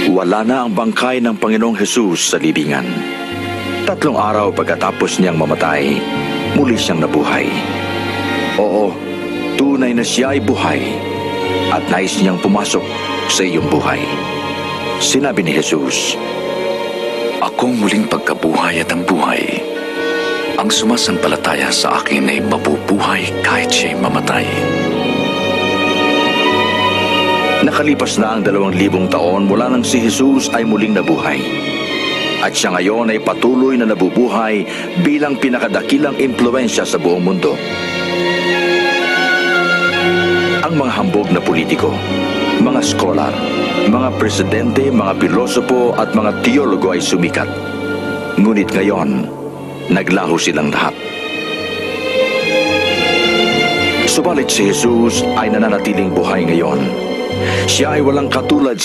Wala na ang bangkay ng Panginoong Hesus sa libingan. 3 araw pagkatapos niyang mamatay, muli siyang nabuhay. Oo, tunay na siya ay buhay at nais niyang pumasok sa iyong buhay. Sinabi ni Jesus, Akong muling pagkabuhay at ang buhay. Ang sumasampalataya sa akin ay mabubuhay kahit siya'y mamatay. nakalipas na ang 2,000 taon mula nang si Jesus ay muling nabuhay. At siya ngayon ay patuloy na nabubuhay bilang pinakadakilang impluwensya sa buong mundo. Ang mga hambog na politiko, mga scholar, mga presidente, mga pilosopo at mga teologo ay sumikat. Ngunit ngayon, naglaho silang lahat. Subalit si Jesus ay nananatiling buhay ngayon. Siya ay walang katulad